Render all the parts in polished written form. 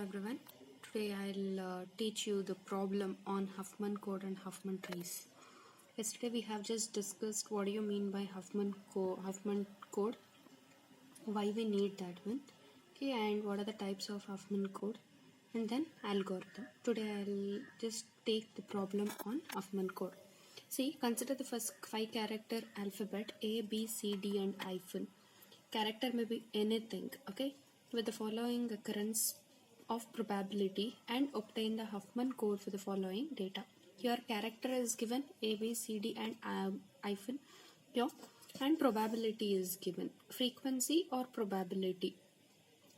everyone. Today I'll teach you the problem on Huffman code and Huffman trees. Yesterday we have just discussed what do you mean by Huffman code, why we need that one, okay, and what are the types of Huffman code, and then algorithm. Today I'll just take the problem on Huffman code. See, consider the first 5-character alphabet A, B, C, D, and hyphen. Character may be anything, okay, with the following occurrence of probability and obtain the Huffman code for the following data. Here character is given A, B, C, D and hyphen here, and probability is given, frequency or probability,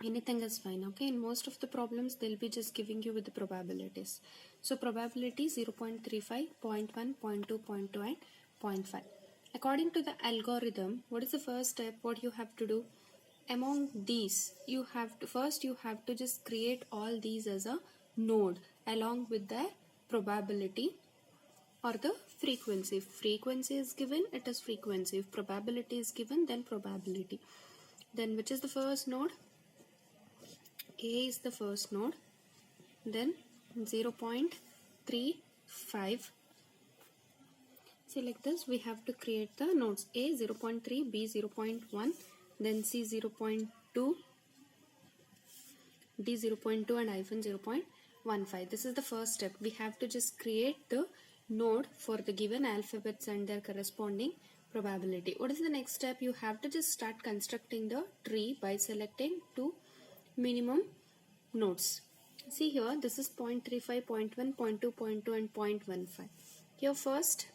anything is fine, okay. In most of the problems they'll be just giving you with the probabilities. So probability 0.35, 0.1, 0.2, 0.2 and 0.5. According to the algorithm, what is the first step? What you have to do? Among these, you have to just create all these as a node along with the probability or the frequency. If frequency is given, it is frequency. If probability is given, then probability. Then which is the first node? A is the first node. Then 0.35. See, like this we have to create the nodes. A 0.3, B 0.1, then C 0.2, D 0.2 and hyphen 0.15. This is the first step. We have to just create the node for the given alphabets and their corresponding probability. What is the next step? You have to just start constructing the tree by selecting two minimum nodes. See here, this is 0.35, 0.1, 0.2, 0.2 and 0.15. Here first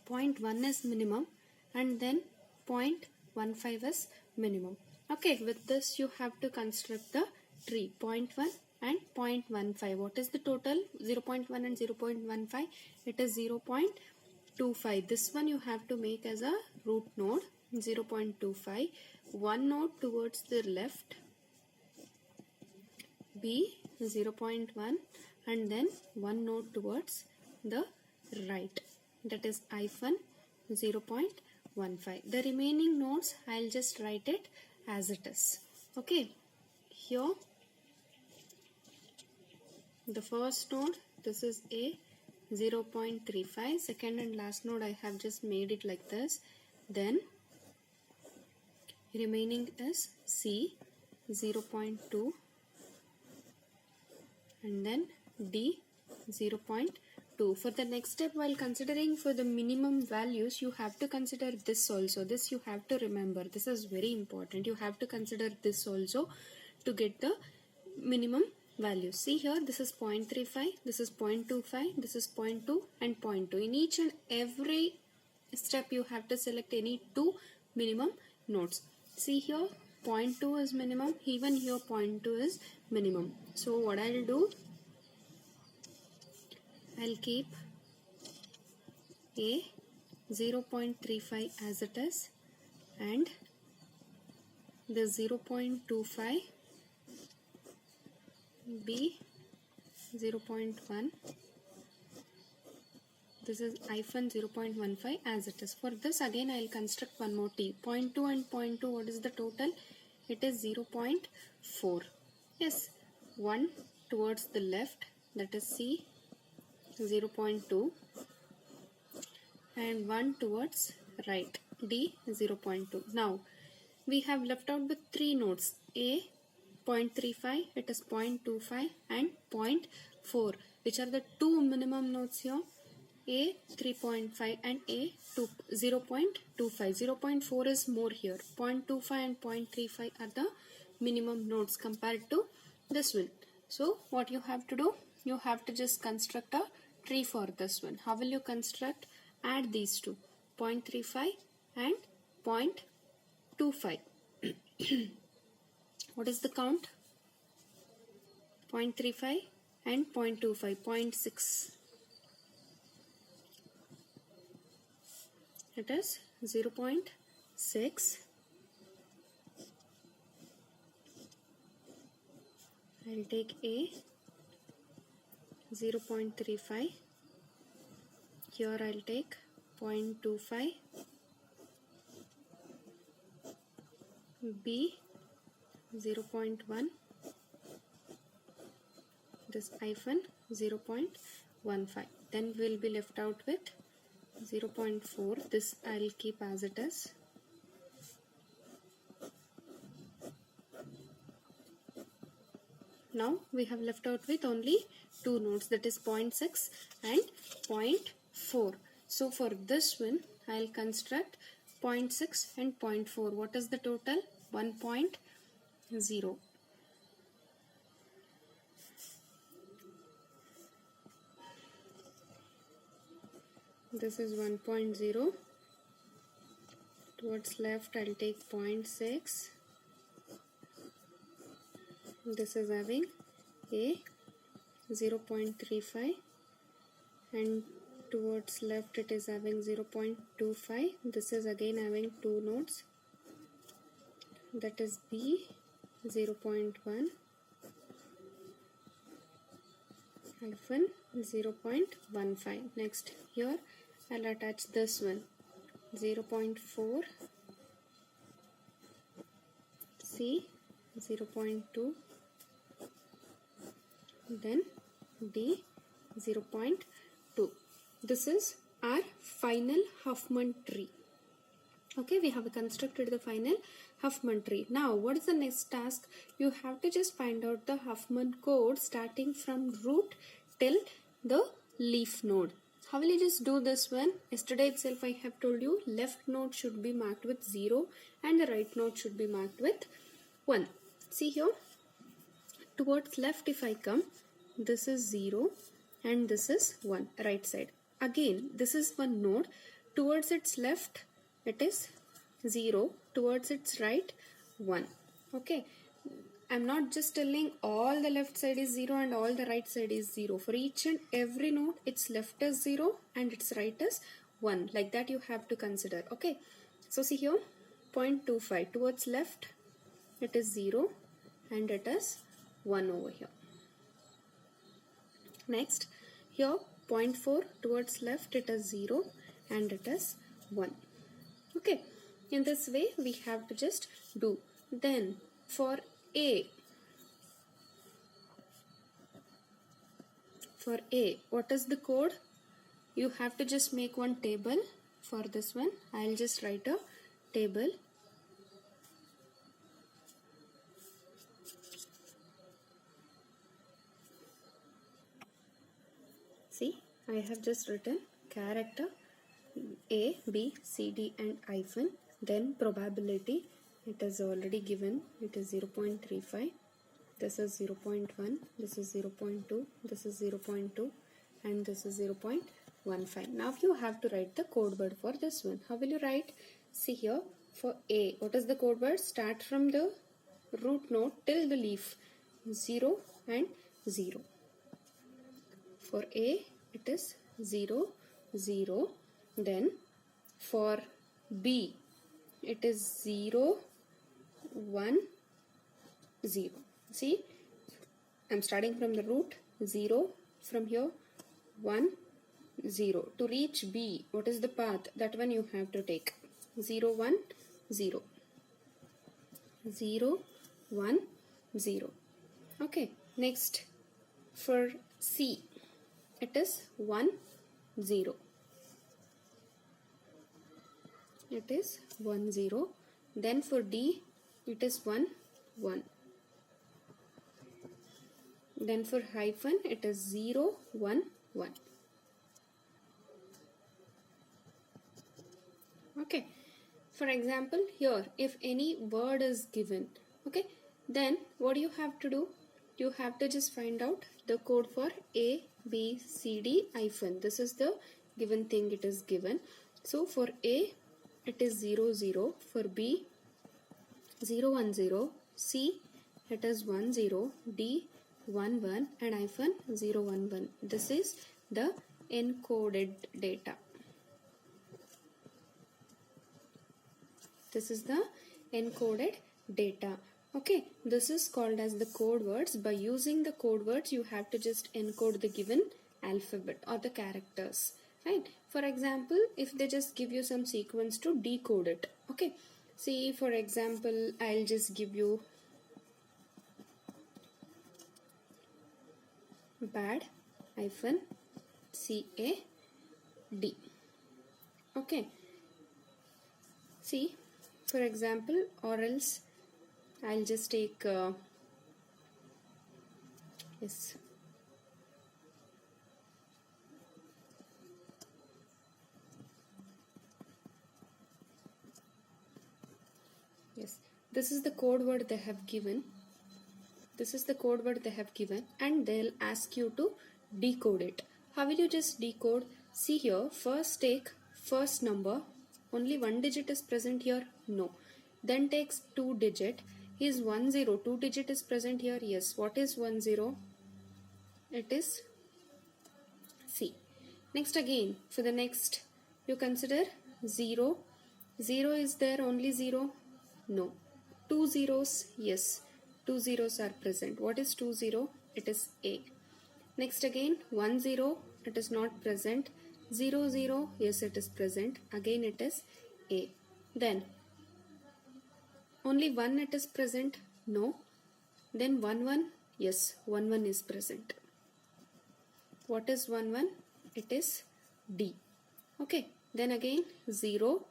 0.1 is minimum and then 0.15 is minimum. Okay, with this you have to construct the tree 0.1 and 0.15. What is the total? 0.1 and 0.15. It is 0.25. This one you have to make as a root node 0.25. One node towards the left, B 0.1, and then one node towards the right, that is hyphen 0.15. The remaining nodes I'll just write it as it is. Okay, here the first node, this is A 0.35. Second and last node I have just made it like this. Then remaining is C 0.2 and then D 0.2. For the next step, while considering for the minimum values, you have to consider this also. This you have to remember. This is very important. You have to consider this also to get the minimum values. See here, this is 0.35, this is 0.25, this is 0.2 and 0.2. In each and every step, you have to select any two minimum nodes. See here, 0.2 is minimum, even here 0.2 is minimum. So what I'll do, I'll keep A 0.35 as it is and the 0.25, B 0.1, this is hyphen 0.15 as it is. For this again I'll construct one more T. 0.2 and 0.2, what is the total? It is 0.4. Yes, one towards the left, that is C 0.2, and one towards right, D 0.2. Now we have left out with three nodes. A 0.35, it is 0.25 and 0.4, which are the two minimum nodes here. A 3.5 and A 0.25. 0.4 is more here. 0.25 and 0.35 are the minimum nodes compared to this one. So what you have to do? You have to just construct a tree for this one. How will you construct? Add these two, 0.35 and 0.25. What is the count? 0.35 and 0.25, 0.6. It is 0.6. I'll take A 0.35. Here I'll take 0.25. B 0.1 this hyphen 0.15. Then we'll be left out with 0.4. This I'll keep as it is. Now we have left out with only two nodes, that is 0.6 and 0.4. So for this one I'll construct 0.6 and 0.4. What is the total? 1.0. This is 1.0. Towards left I'll take 0.6. This is having a 0.35 and towards left it is having 0.25. This is again having two nodes, that is B 0.1 hyphen 0.15. Next here I'll attach this one 0.4 C 0.2, then D 0.2. This is our final Huffman tree. Okay, we have constructed the final Huffman tree. Now what is the next task? You have to just find out the Huffman code starting from root till the leaf node. How will you just do this one? Yesterday itself I have told you left node should be marked with 0 and the right node should be marked with 1. See here, towards left if I come, this is 0 and this is 1, right side. Again this is one node, towards its left it is 0, towards its right 1. Okay, I'm not just telling all the left side is 0 and all the right side is 0. For each and every node its left is 0 and its right is 1. Like that you have to consider. Okay, so see here 0.25 towards left it is 0 and it is 1 over here. Next here 0.4 towards left it is 0 and it is 1. Okay, in this way we have to just do. Then for A, what is the code? You have to just make one table. For this one I'll just write a table. See, I have just written character A, B, C, D and hyphen. Then probability, it is already given, it is 0.35. This is 0.1, this is 0.2, this is 0.2 and this is 0.15. Now you have to write the code word for this one. How will you write? See here, for A, what is the code word? Start from the root node till the leaf, 0 and 0. For A it is 0, 0. Then for B it is 0, 1, 0. See, I'm starting from the root 0, from here 1, 0. To reach B, what is the path? That one you have to take 0, 1, 0. 0, 1, 0. Okay, next for C it is 1, 0. It is 1, 0. Then for D it is 1, 1. Then for hyphen it is 0, 1, 1. Okay, for example here if any word is given, okay, then what do you have to do? You have to just find out the code for A, B, C, D hyphen. This is the given thing, it is given. So for A it is 0, 0. For B 0, 1, 0. C it is 1, 0. D 1, 1 and hyphen 0, 1, 1. This is the encoded data. This is the encoded data. Okay, this is called as the code words. By using the code words, you have to just encode the given alphabet or the characters. Right? For example, if they just give you some sequence to decode it. Okay. See, for example, I'll just give you bad hyphen CAD. Okay, see, for example, or else I'll just take yes, this is the code word they have given. This is the code word they have given, and they'll ask you to decode it. How will you just decode? See here, first take first number. Only one digit is present here? No. Then takes 2 digit. Is 10. 2 digit is present here? Yes. What is 10? It is C. Next again, for the next, you consider 0. 0 is there, only 0? No. 2 zeros? Yes. 2 zeros are present. What is 2 0? It is A. Next again, 1 0, it is not present. 0 0, yes, it is present. Again it is A. Then, only 1 it is present? No. Then 1 1, yes, 1 1 is present. What is 1 1? It is D. Okay. Then again 0.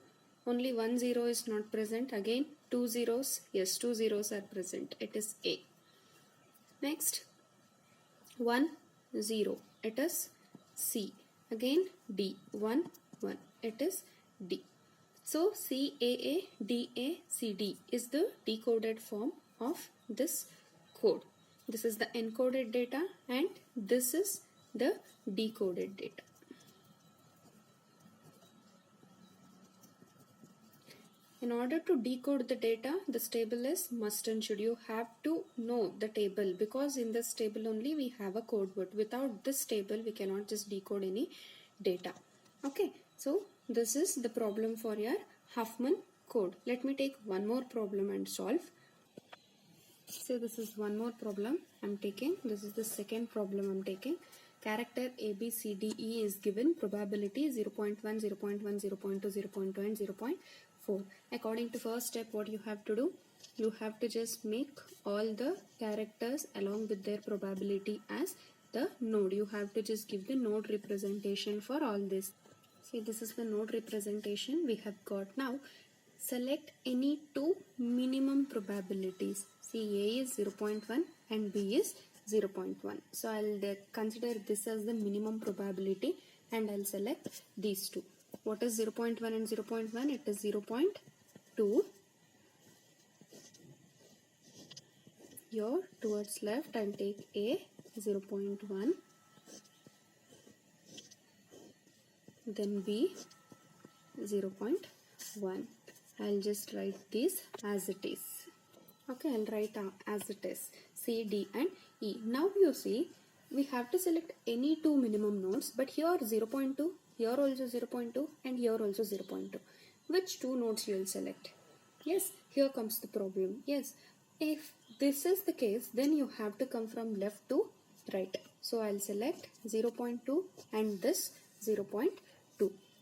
Only 1 0 is not present. Again 2 zeros. Yes, 2 zeros are present. It is A. Next 1 0. It is C. Again D. 1 1. It is D. So CAA DA CD is the decoded form of this code. This is the encoded data and this is the decoded data. In order to decode the data, this table is must and should. You have to know the table, because in this table only we have a code word. Without this table, we cannot just decode any data. Okay, so this is the problem for your Huffman code. Let me take one more problem and solve. So this is one more problem I'm taking. This is the second problem I'm taking. Character A, B, C, D, E is given. Probability 0.1, 0.1, 0.2, 0.2 and 0.4. According to first step, what you have to do? You have to just make all the characters along with their probability as the node. You have to just give the node representation for all this. See, this is the node representation we have got. Now, select any two minimum probabilities. See, A is 0.1 and B is 0.1. So, I'll consider this as the minimum probability and I'll select these two. What is 0.1 and 0.1? It is 0.2. Here, towards left, I'll take A, 0.1. Then B, 0.1. I'll just write this as it is. Okay, I'll write as it is. C, D and E. Now you see, we have to select any two minimum nodes, but here 0.2, here also 0.2 and here also 0.2. Which two nodes you will select? Yes, here comes the problem. Yes, if this is the case, then you have to come from left to right. So I'll select 0.2 and this 0.2.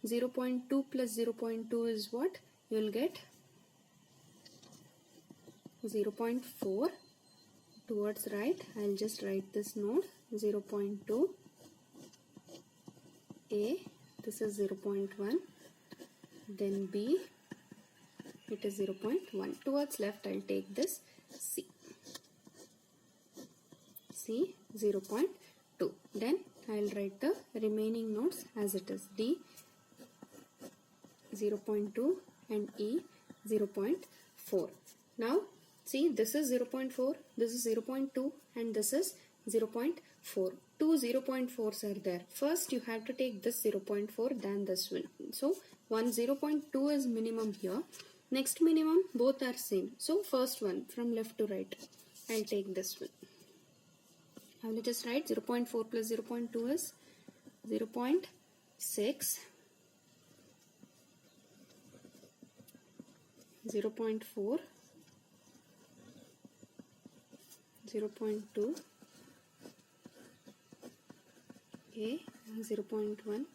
0.2 plus 0.2 is what? You will get 0.4. Towards right, I'll just write this node 0.2. A, this is 0.1. Then B, it is 0.1. Towards left, I'll take this C. C, 0.2. Then I'll write the remaining nodes as it is. D, 0.2 and E, 0.4. Now, see, this is 0.4, this is 0.2 and this is 0.4. Two 0.4s are there. First, you have to take this 0.4 than this one. So, one 0.2 is minimum here. Next minimum, both are same. So, first one from left to right. I'll take this one. I will just write 0.4 plus 0.2 is 0.6. 0.4, 0.2, A, 0.1.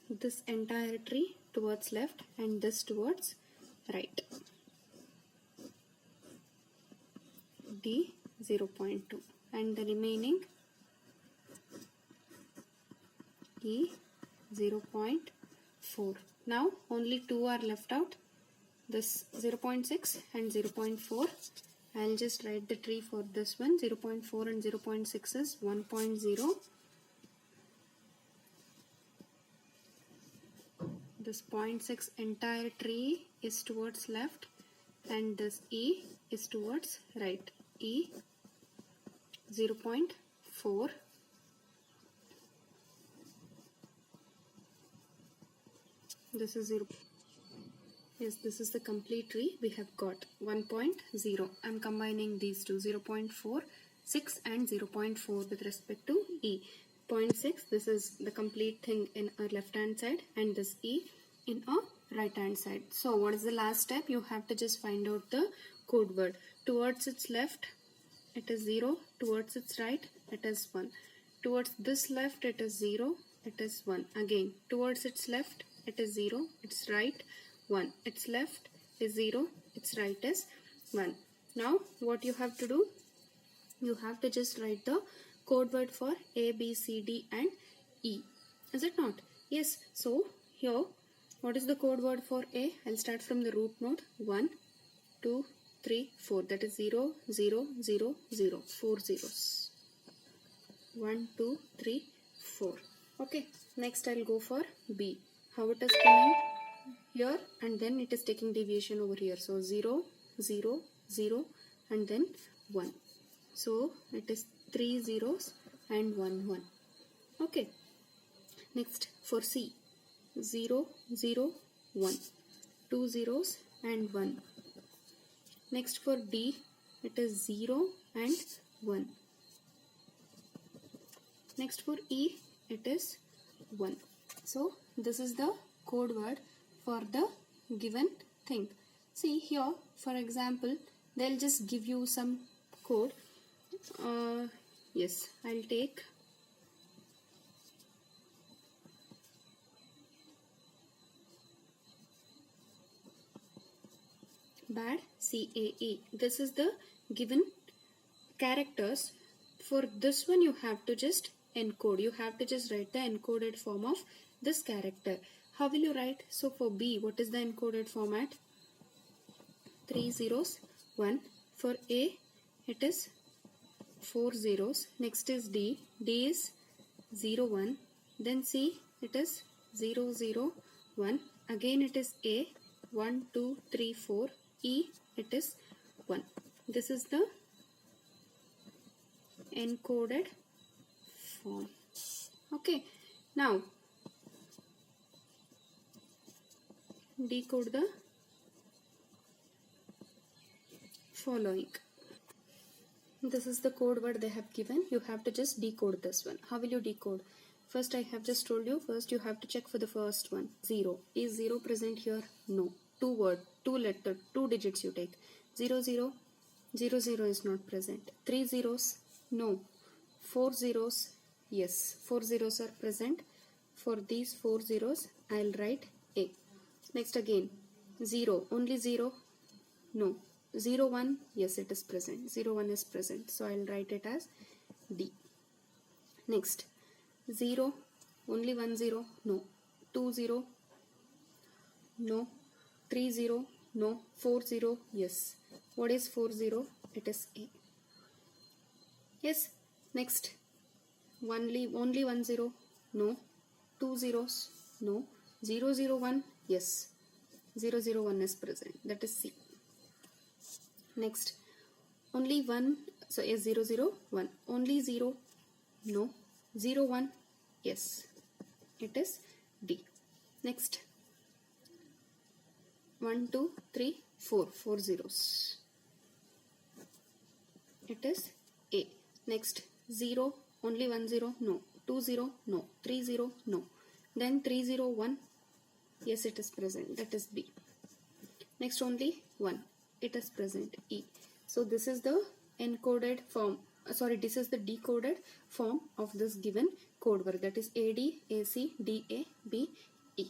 This entire tree towards left and this towards right. D, 0.2. and the remaining E 0.4. Now only two are left out, this 0.6 and 0.4. I'll just write the tree for this one. 0.4 and 0.6 is 1.0. This 0.6 entire tree is towards left and this E is towards right. E 0.4. This is 0. Yes, this is the complete tree. We have got 1.0. I'm combining these two, 0.4, 6 and 0.4 with respect to E. 0.6, this is the complete thing in our left hand side and this E in our right hand side. So what is the last step? You have to just find out the code word. Towards its left it is 0, towards its right it is 1. Towards this left it is 0, it is 1. Again, towards its left it is 0, its right 1. Its left is 0, its right is 1. Now what you have to do? You have to just write the code word for A, B, C, D and E. Is it not? Yes. So here, what is the code word for A? I'll start from the root node. 1, 2, 3, 4. That is 0, 0, 0, 0. 4 zeros. 1, 2, 3, 4. Okay. Next I'll go for B. How it is coming? Here and then it is taking deviation over here. So 0, 0, 0 and then 1. So it is 3 zeros and 1, 1. Okay. Next for C. 0, 0, 1. 2 zeros and 1. Next for D. It is 0 and 1. Next for E. It is 1. So this is the code word for the given thing. See here, for example, they'll just give you some code. Yes, I'll take bad CAE. This is the given characters. For this one you have to just encode. You have to just write the encoded form of this character. How will you write? So for B, what is the encoded format? 3 zeros, 1. For A, it is 4 zeros. Next is D. D is 0, 1. Then C, it is 0, 0, 1. Again it is A, 1, 2, 3, 4. E, it is 1. This is the encoded form. Okay. Now, decode the following. This is the code word they have given. You have to just decode this one. How will you decode? First, I have just told you, first you have to check for the first one. 0. Is 0 present here? No. 2 word, 2 letter, 2 digits you take. 0, 0, 0, 0 is not present. 3 zeros? No. 4 zeros? Yes. 4 zeros are present. For these 4 zeros, I'll write A. Next again, 0. Only 0? No. 0, 1? Yes, it is present. 0, 1 is present. So I'll write it as D. Next, 0. Only 1 0? No. 2 0? No. 3 0? No. 4 0? Yes. What is 4 0? It is A. Yes. Next, only 1 0? No. 2 zeros? No. 0 0 1? Yes. 0 0 1 is present. That is C. Next, only 1, so is 0 0 1. Only 0? No. 0 1? Yes. It is D. Next, 1 2 3 4. 4 zeros. It is A. Next, 0. Only 1 0? No. 2 0? No. 3 0? No. Then 3 0 1? Yes, it is present. That is B. Next, only 1. It is present. E. So this is the encoded form. This is the decoded form of this given code word. That is AD, AC, DA, B, E.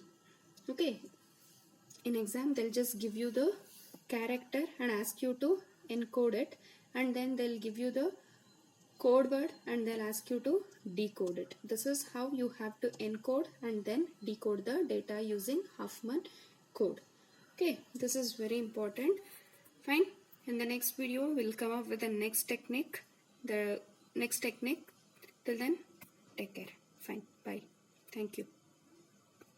Okay. In exam, they'll just give you the character and ask you to encode it, and then they'll give you the code word and they'll ask you to decode it. This is how you have to encode and then decode the data using Huffman code. Okay, this is very important. Fine. In the next video, we'll come up with the next technique. Till then, take care. Fine. Bye. Thank you.